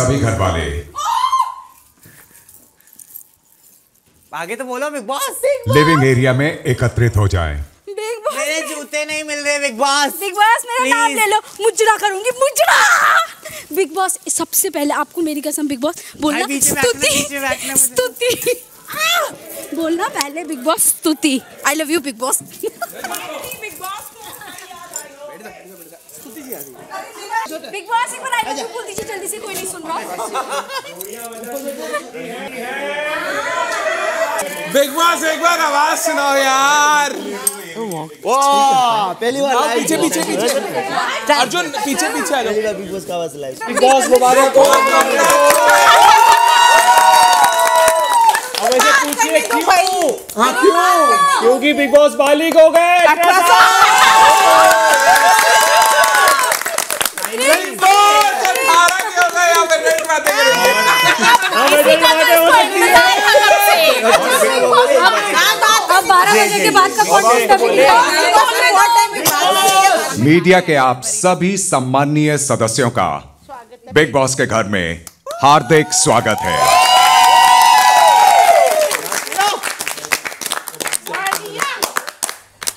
सभी घर वाले आगे तो बोलो बिग बॉस। लिविंग एरिया में एकत्रित हो जाएं। मेरे जूते नहीं मिल रहे बिग बॉस। बिग बॉस मेरा नाम ले लो, मुजरा करूंगी मुजरा। बिग बॉस सबसे पहले आपको मेरी कसम बिग बॉस बोलना स्तुति स्तुति बोलना पहले बिग बॉस स्तुति। I love you big boss. Big boss एक बार आई लव यू बोल दीजिए जल्दी से, कोई नहीं सुन रहा। बिग बॉस एक बार आवाज सुनाओ यार। वाह पहली बार लाइव। पीछे पीछे पीछे अर्जुन पीछे पीछे आ जाओ। बिग बॉस का आवाज लाइव। बिग बॉस मुबारक हो। अब ऐसे पूछिए क्यों? हाँ क्यों? क्योंकि बिग बॉस बालिग हो गए। बिग बॉस 18 के हो गए। यहाँ पे नई बातें करेंगे। अब 12 बजे के बाद का मीडिया के आप सभी सम्माननीय सदस्यों का बिग बॉस के घर में हार्दिक स्वागत है।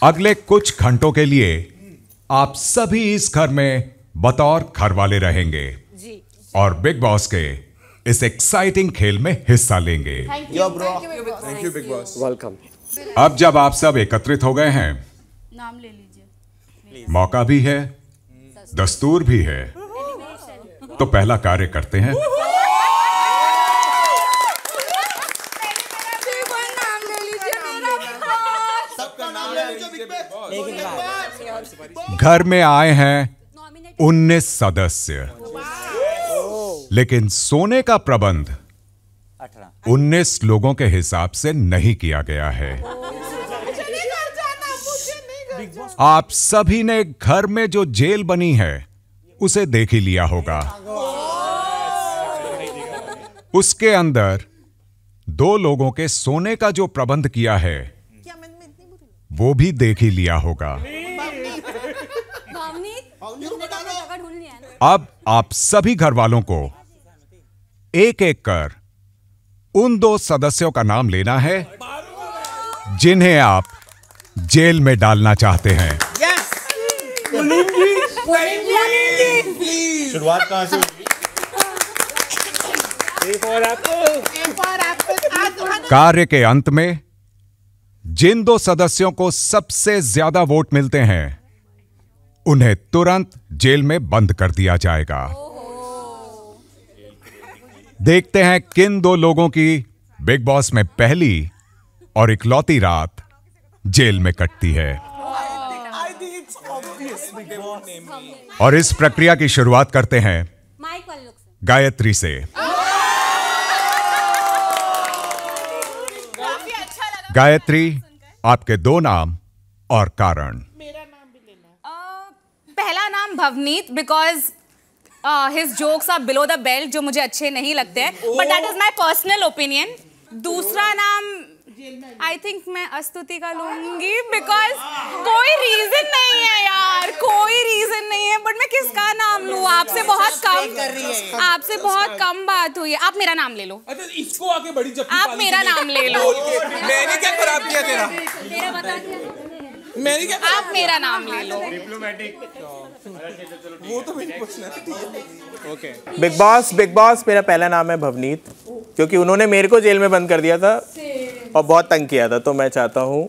अगले कुछ घंटों के लिए आप सभी इस घर में बतौर घरवाले रहेंगे और बिग बॉस के इस एक्साइटिंग खेल में हिस्सा लेंगे। Thank you big boss. Welcome. अब जब आप सब एकत्रित हो गए हैं, नाम ले लीजिए। मौका भी है, दस्तूर भी है, तो पहला कार्य करते हैं। घर में आए हैं 19 सदस्य, लेकिन सोने का प्रबंध 19 लोगों के हिसाब से नहीं किया गया है। आप सभी ने घर में जो जेल बनी है उसे देख ही लिया होगा। उसके अंदर 2 लोगों के सोने का जो प्रबंध किया है वो भी देख ही लिया होगा। अब आप सभी घर वालों को एक एक कर उन 2 सदस्यों का नाम लेना है जिन्हें आप जेल में डालना चाहते हैं। शुरुआत कहां से हुई? कार्य के अंत में जिन 2 सदस्यों को सबसे ज्यादा वोट मिलते हैं उन्हें तुरंत जेल में बंद कर दिया जाएगा। देखते हैं किन 2 लोगों की बिग बॉस में पहली और इकलौती रात जेल में कटती है। और इस प्रक्रिया की शुरुआत करते हैं गायत्री से। गायत्री, आपके 2 नाम और कारण। पहला नाम Bhavneet, because his jokes are below the belt, जो मुझे अच्छे नहीं लगते हैं, but that is my personal opinion. दूसरा नाम आई थिंक मैं अस्तुति का लूंगी, बिकॉज कोई रीजन नहीं है यार, कोई रीजन नहीं है, बट मैं किसका नाम लूं? आपसे बहुत कम बात हुई है। आप मेरा नाम ले लो। अच्छा इसको आगे बड़ी जप्पी। आप मेरा नाम ले लो। मैंने क्या खराब किया तेरा? मेरा बता दिया। मैंने क्या? आप मेरा नाम ले लो। वो तो मेरी पर्सनैलिटी। ओके। बिग बॉस मेरा पहला नाम है भवनीत, क्योंकि उन्होंने मेरे को जेल में बंद कर दिया था और बहुत तंग किया था, तो मैं चाहता हूँ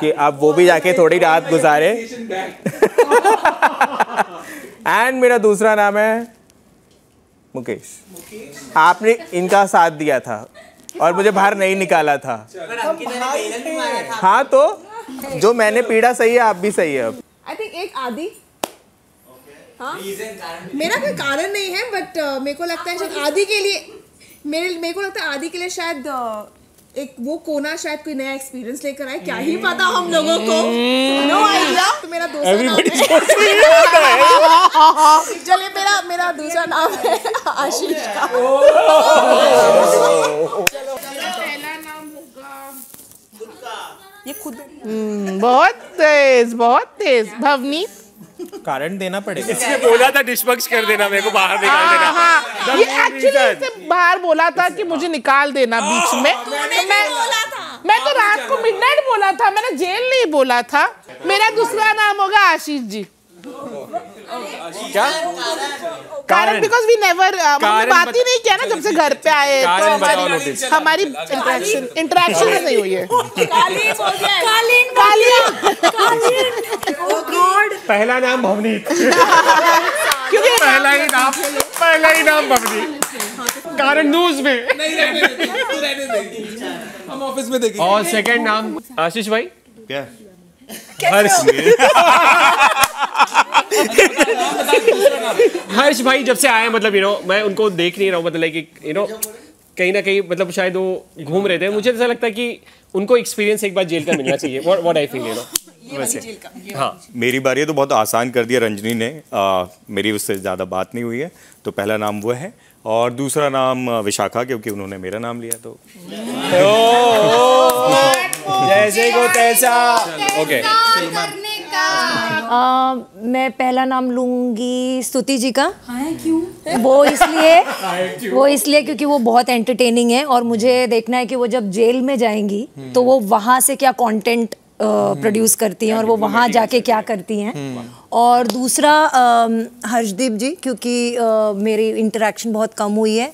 कि आप वो भी जाके थोड़ी रात गुजारे। एंड मेरा दूसरा नाम है मुकेश। आपने इनका साथ दिया था और मुझे बाहर नहीं निकाला था। हाँ, तो जो मैंने पीड़ा सही है, आप भी सही है। अब आई थिंक एक आदि। हाँ, मेरा कोई कारण नहीं है, बट मेरे को लगता है शायद आदि के लिए मेरे को लगता है आदि के लिए शायद एक वो कोना शायद कोई नया एक्सपीरियंस लेकर आए, क्या ही पता हम लोगों को। No idea. तो मेरा दूसरा नाम है चलिए, मेरा दूसरा नाम है आशीष का। पहला नाम होगा ये खुद बहुत तेज भवनीत। कारण देना पड़ेगा। इसने बोला था निष्पक्ष कर देना, मेरे को बाहर निकाल देना। हाँ, ये एक्चुअली इसने बाहर बोला था कि मुझे निकाल देना बीच में। मैं तो रात को मिडनाइट बोला था, मैंने जेल नहीं बोला था। मेरा दूसरा नाम होगा आशीष जी। क्या कारण? बिकॉज वी नेवर बात ही नहीं किया ना जब से घर पे आए, तो हमारी इंटरेक्शन नहीं हुई है। पहला नाम भवनीत। क्योंकि पहला ही नाम भवनीत। कारण न्यूज में हम ऑफिस में देखेंगे। और सेकंड नाम आशीष भाई। क्या? हर्ष भाई जब से आए, मतलब मैं उनको देख नहीं रहा हूँ, मतलब लाइक कहीं ना कहीं, मतलब शायद वो घूम रहे थे। मुझे ऐसा लगता है कि उनको एक्सपीरियंस एक बार जेल का मिलना चाहिए। व्हाट आई फील वैसे। हाँ, मेरी बारी है तो बहुत आसान कर दिया रंजनी ने। मेरी उससे ज़्यादा बात नहीं हुई है, तो पहला नाम वो है और दूसरा नाम विशाखा, क्योंकि उन्होंने मेरा नाम लिया तो जैसे को तैसा। ओके, मैं पहला नाम लूंगी स्तुति जी का। क्यों? वो इसलिए क्योंकि वो बहुत एंटरटेनिंग है और मुझे देखना है कि वो जब जेल में जाएंगी तो वो वहाँ से क्या कंटेंट प्रोड्यूस करती हैं और वो वहाँ जाके क्या करती हैं। और दूसरा हर्षदीप जी, क्योंकि मेरी इंटरेक्शन बहुत कम हुई है।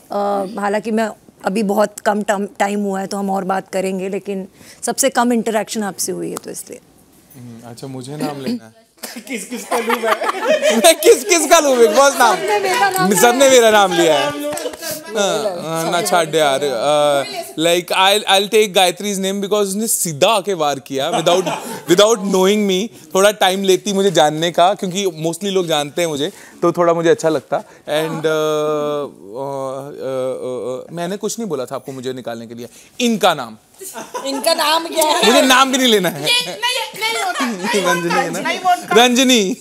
हालांकि मैं अभी बहुत कम टाइम हुआ है तो हम और बात करेंगे, लेकिन सबसे कम इंटरेक्शन आपसे हुई है तो इसलिए। अच्छा, मुझे नाम लेना है। किस का लूं मैं किस का लूं? बिग बॉस नाम सबने मेरा नाम लिया है ना, छाड़ यार। Like I'll take Gayatri's name because उसने सीधा आके वार किया विदाउट नोइंग मी। थोड़ा टाइम लेती मुझे जानने का, क्योंकि मोस्टली लोग जानते हैं मुझे, तो थोड़ा मुझे अच्छा लगता। एंड मैंने कुछ नहीं बोला था आपको मुझे निकालने के लिए। इनका नाम क्या है? मुझे नाम भी नहीं लेना है। रंजनी है ना? रंजनी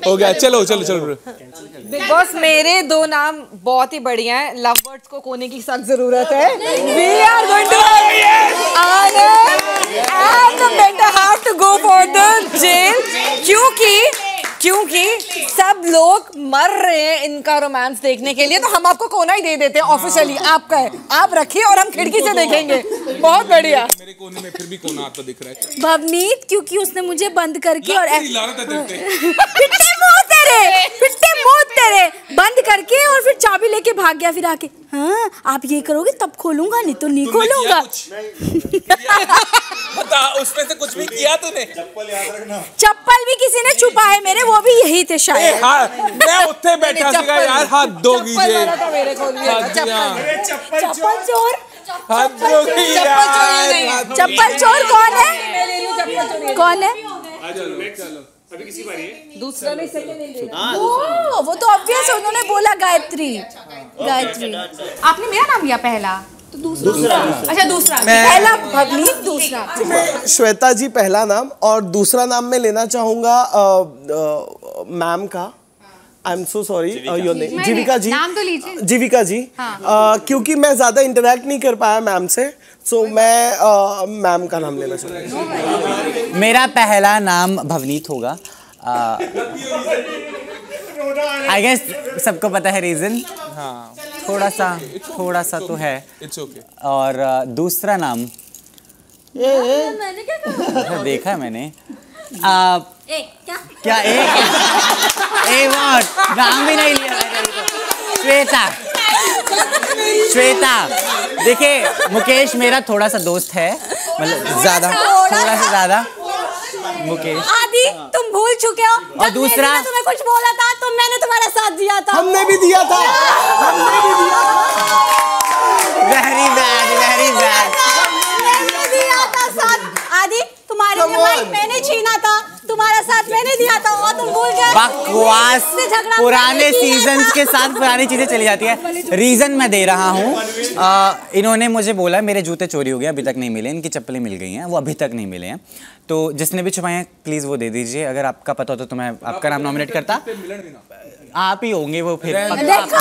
हो गया। चलो। बिग बॉस, मेरे दो नाम बहुत ही बढ़िया हैं। लव बर्ड्स को कोने की सख्त जरूरत है। We are going to and the better have to go for the jail क्योंकि सब लोग मर रहे हैं इनका रोमांस देखने के लिए, तो हम आपको कोना ही दे देते हैं ऑफिशियली। आपका है, आप रखिए और हम खिड़की से देखेंगे। बहुत बढ़िया। मेरे कोने में फिर भी कोना आता दिख रहा है। भवनीत, क्योंकि उसने मुझे बंद करके और पिट्टे मुंह तेरे बंद करके और फिर चाबी लेके भाग गया। फिर आके हाँ आप ये करोगे तब खोलूंगा, नहीं तो नहीं खोलूंगा। उसमें से कुछ भी किया तूने? चप्पल भी किसी ने छुपा है मेरे, वो भी यही थे शायद। मैं उत्थे बैठा सीगा यार। हाथ दो कीजिए। चप्पल चोर चप्पल चोर कौन है? अभी किसी बारी है? दूसरा नहीं, सेकंड नहीं। वो तो ऑब्वियस, उन्होंने बोला गायत्री। आपने मेरा नाम लिया पहला, तो दूसरा। अच्छा, दूसरा। पहला भवनीत, दूसरा श्वेता जी पहला नाम, और दूसरा नाम मैं लेना चाहूंगा मैम का। I am so sorry your name. Jeevika ji. नाम तो लीजिए। जीविका जी। क्योंकि मैं ज्यादा इंटरेक्ट नहीं कर पाया मैम से, सो मैं मैम का नाम लेना चाहूँगा। मेरा पहला नाम भवनीत होगा। आई गेस सबको पता है रीजन। हाँ, थोड़ा सा तो है। It's okay. और दूसरा नाम मैंने क्या कहा? देखा है मैंने। क्या एक नाम भी नहीं लिया मैंने। श्वेता देखिए, मुकेश मेरा थोड़ा सा दोस्त है, मतलब थोड़ा सा ज्यादा। मुकेश आदि, तुम भूल चुके हो। और दूसरा, तुम्हें कुछ बोला था तो मैंने तुम्हारा साथ दिया था। हमने भी दिया था। Very bad. मैंने दिया था साथ। आदि, तुम्हारे लिए माइक मैंने छीना था, तुम्हारा साथ मैंने दिया था और तुम भूल गए। बकवास। पुराने सीजन्स के साथ पुरानी चीजें चली जाती है। रीजन मैं दे रहा हूँ। इन्होंने मुझे बोला मेरे जूते चोरी हो गए, अभी तक नहीं मिले, इनकी चप्पलें मिल गई हैं, वो अभी तक नहीं मिले हैं। तो जिसने भी छुपाए हैं प्लीज वो दे दीजिए। अगर आपका पता हो तो मैं आपका नाम नॉमिनेट करता। आप ही होंगे वो फिर। देखा?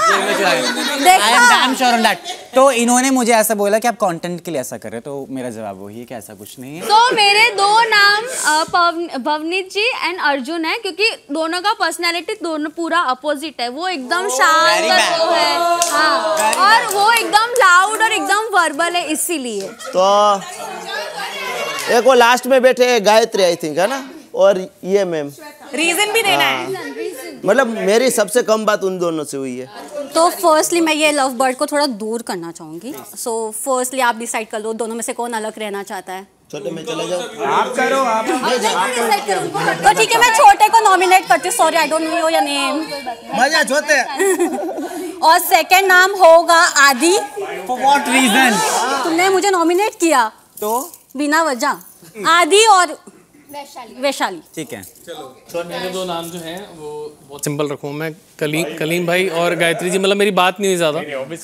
I am damn sure on that। तो इन्होंने मुझे ऐसा बोला कि आप कंटेंट के लिए ऐसा कर रहे हो, तो मेरा जवाब वही है कि ऐसा कुछ नहीं है। तो मेरे दो नाम भवनीत जी एंड अर्जुन है, क्योंकि दोनों का पर्सनैलिटी दोनों पूरा अपोजिट है। वो एकदम शांत है, हाँ, और वो एकदम लाउड और एकदम वर्बल है, इसीलिए। तो एक वो लास्ट में बैठे गायत्री आई थिंक है ना, और ये मैम। रीजन भी देना है, मतलब मेरी सबसे कम बात उन दोनों से हुई है। तो फर्स्टली मैं ये लव बर्ड को थोड़ा दूर करना चाहूंगी। सो फर्स्टली आप डिसाइड कर लो दोनों में से कौन अलग रहना चाहता है। छोटे में चले जाओ। आप करो, आप तो ठीक है, मैं छोटे को नॉमिनेट करती हूँ। Sorry I don't know your name. मजा छोटे। और सेकंड नाम होगा आदि। For what reason? तुमने मुझे नॉमिनेट किया तो बिना वजह। आदि और वैशाली। ठीक है। चलो मेरे दो नाम जो हैं वो बहुत सिंपल रखूँ मैं, कलीम भाई और गायत्री जी। मतलब मेरी बात नहीं हुई ज़्यादा,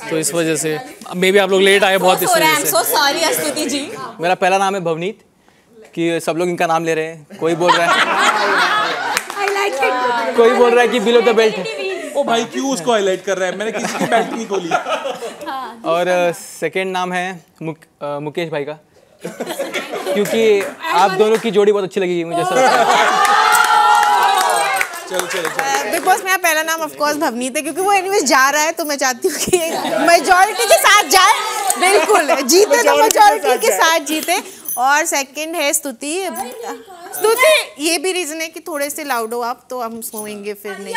तो इस वजह से मे बी आप लोग लेट आए बहुत, इस वजह से। so sorry स्तुति जी। मेरा पहला नाम है भवनीत, कि सब लोग इनका नाम ले रहे हैं। कोई बोल रहा है कोई बोल रहा है कि बिलो द बेल्ट है। ओ भाई क्यों उसको हाईलाइट कर रहा है? मैंने किसी की बेल्ट नहीं खोली। और सेकंड नाम है मुकेश भाई का, क्योंकि आप दोनों की जोड़ी बहुत अच्छी लगी मुझे। चलो बिग बॉस मेरा पहला नाम ऑफ कोर्स भवनीत है, क्योंकि वो एनीवेज जा रहा है, तो मैं चाहती हूँ कि मेजॉरिटी के साथ जाए। बिल्कुल जीते तो मेजॉरिटी के साथ जीते। और सेकंड है स्तुति। ये भी रीजन है कि थोड़े से लाउड हो आप, तो हम सोएंगे फिर नहीं।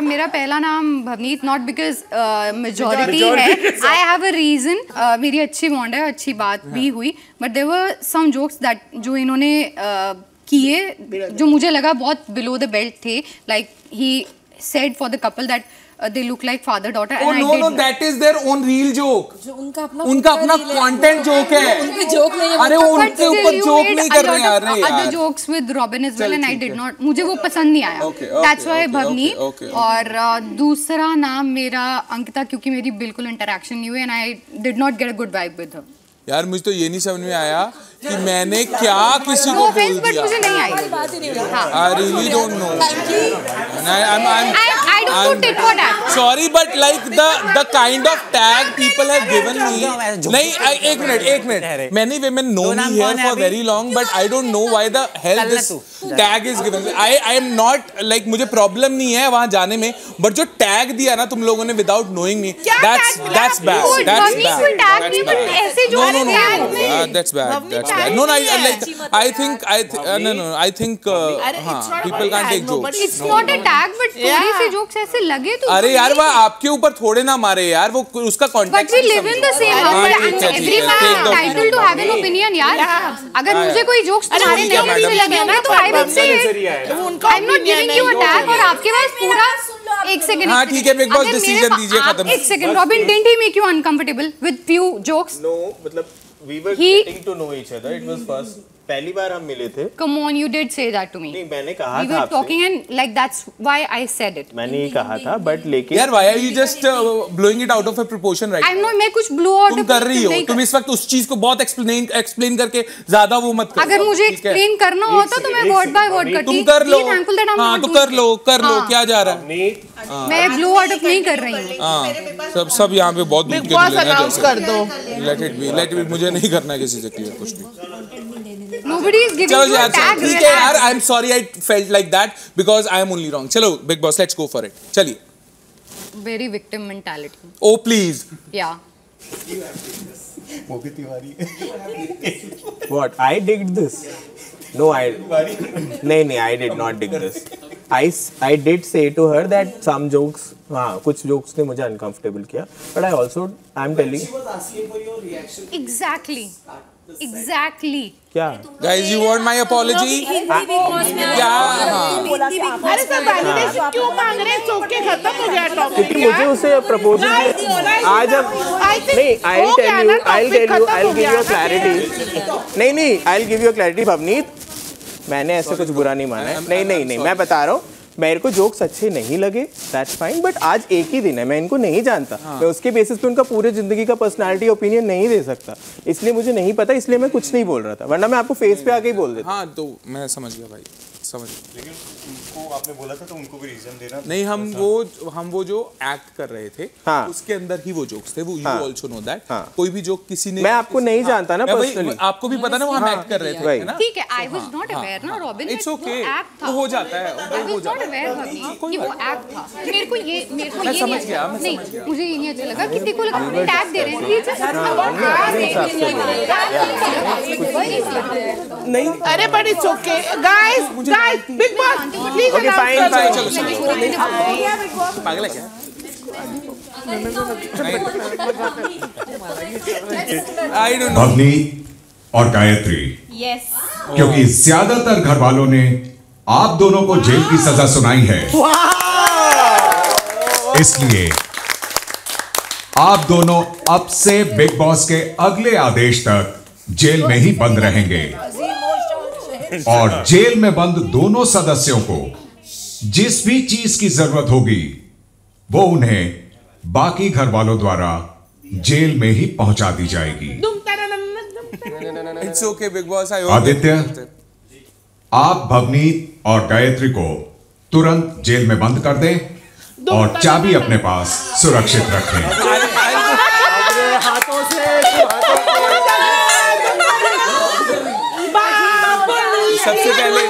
मेरा पहला नाम भवनीत, नॉट बिकॉज मेजॉरिटी है, आई हैव अ रीजन। मेरी अच्छी बॉन्ड है, अच्छी बात भी हुई, but there were some jokes that जो इन्होंने किए जो मुझे लगा बहुत बिलो द बेल्ट थे। Like he said for the couple that they look like father daughter and oh, no that is their own real joke। उनका अपना content joke है, उनके joke नहीं है। अरे वो उनके ऊपर joke नहीं कर रहे यार। other jokes with Robin as well and I did not, मुझे वो पसंद नहीं आया। That's why Bhavneet. और दूसरा नाम मेरा अंकिता, क्योंकि मेरी बिल्कुल इंटरेक्शन नहीं हुई and I did not get a good vibe with her। यार मुझे तो ये नहीं समझ में आया कि मैंने क्या किसी को बोल दिया। मुझे नहीं आई। I really don't know। I don't put it for that। Sorry but like the kind of tag people have given me। नहीं एक minute many women know me here for very long but I don't know why the hell this tag is given। I am not like, मुझे problem नहीं है वहाँ जाने में, but जो tag दिया ना तुम लोगों ने without knowing me, that's bad। That's bad। No, I think people can't take jokes। It's not a tag, but थोड़ी सी jokes ऐसे लगे तो। अरे यार वह आपके ऊपर थोड़े ना मारे यार, वो उसका context। But we live in the same house and everyone is entitled to have an opinion यार। अगर मुझे कोई jokes तुम्हारे नहीं अच्छे लगे ना तो I will say it। I'm not giving you a tag और आपके पास पूरा एक सेकंड। हाँ ठीक है बिग बॉस डिसीजन दीजिए खत्म। एक second robin, didn't he make you uncomfortable with few jokes? No, मतलब we were getting to know each other। It was first पहली बार हम मिले थे। Come on, you did say that to me। नहीं मैंने कहा था। We were talking and like that's why I said it। मैंने ये कहा था but लेकिन यार why are you just blowing it out of a proportion right? I'm not, मैं कुछ blow out तुम कर रही हो, तुम इस वक्त उस चीज को बहुत explain करके ज्यादा वो मत करो। अगर मुझे explain करना होता तो मैं word by word करती। तुम कर लो। हाँ तो कर लो क्या जा रहा है? मैं blow out of नहीं कर रही हूँ। हाँ सब यहाँ पे बहुत बिग बॉस अनाउंस कर दो। Let it be मुझे नहीं करना है किसी से क्लियर कुछ भी। Nobody is giving you a tag। ठीक है यार, I'm sorry I felt like that because I am only wrong। चलो big boss let's go for it। चलिए। Very victim mentality। Oh please। Yeah। Mohit Tiwari. What? I did this? No, नहीं I did not dig this। I did say to her that some jokes, हाँ कुछ jokes ने मुझे uncomfortable किया, but I'm telling। She was asking for your reaction। Exactly। क्या? Guys, you want my apology? क्या? अरे सब वैलिडेशन क्यों मांग रहे हैं? चौके खत्म हो गया टॉपिक। क्योंकि मुझे उसे प्रपोजल आज अब नहीं I'll give you clarity। नहीं I'll give you clarity Bhavneet, मैंने ऐसे कुछ बुरा नहीं माना है। नहीं मैं बता रहा हूँ मेरे को जोक्स अच्छे नहीं लगे, दैट्स फाइन, बट आज एक ही दिन है, मैं इनको नहीं जानता, मैं उसके बेसिस पे उनका पूरे जिंदगी का पर्सनालिटी ओपिनियन नहीं दे सकता, इसलिए मुझे नहीं पता, इसलिए मैं कुछ नहीं बोल रहा था, वरना मैं आपको फेस पे आके ही बोल देता। हाँ तो मैं समझ गया भाई, समझ। लेकिन उनको आपने बोला था तो उनको भी रीजन देना नहीं, हम वो जो एक्ट कर रहे थे, उसके अंदर ही वो जोक्स थे, वो यू आल्सो नो दैट। कोई भी जोक किसी ने, मैं आपको नहीं जानता ना पर्सनली, आपको भी पता ना वो हम एक्ट कर रहे थे, है ना? ठीक है, आई वाज नॉट अवेयर ना रॉबिन, इट्स ओके, वो हो जाता है, वो हो जाता है, कि वो एक्ट था। मेरे को ये नहीं, मुझे ये नहीं अच्छा लगा कि देखो टैग दे रहे हैं नहीं, अरे but it's okay guys, big boss please पागल है क्या? भवनी और गायत्री, यस, क्योंकि ज्यादातर घर वालों ने आप दोनों को जेल की सजा सुनाई है, इसलिए आप दोनों अब से बिग बॉस के अगले आदेश तक जेल में ही बंद रहेंगे और जेल में बंद दोनों सदस्यों को जिस भी चीज की जरूरत होगी वो उन्हें बाकी घर वालों द्वारा जेल में ही पहुंचा दी जाएगी। It's okay big boss, Aditya, आप भवनीत और गायत्री को तुरंत जेल में बंद कर दें और चाबी अपने पास सुरक्षित रखें। सबसे पहले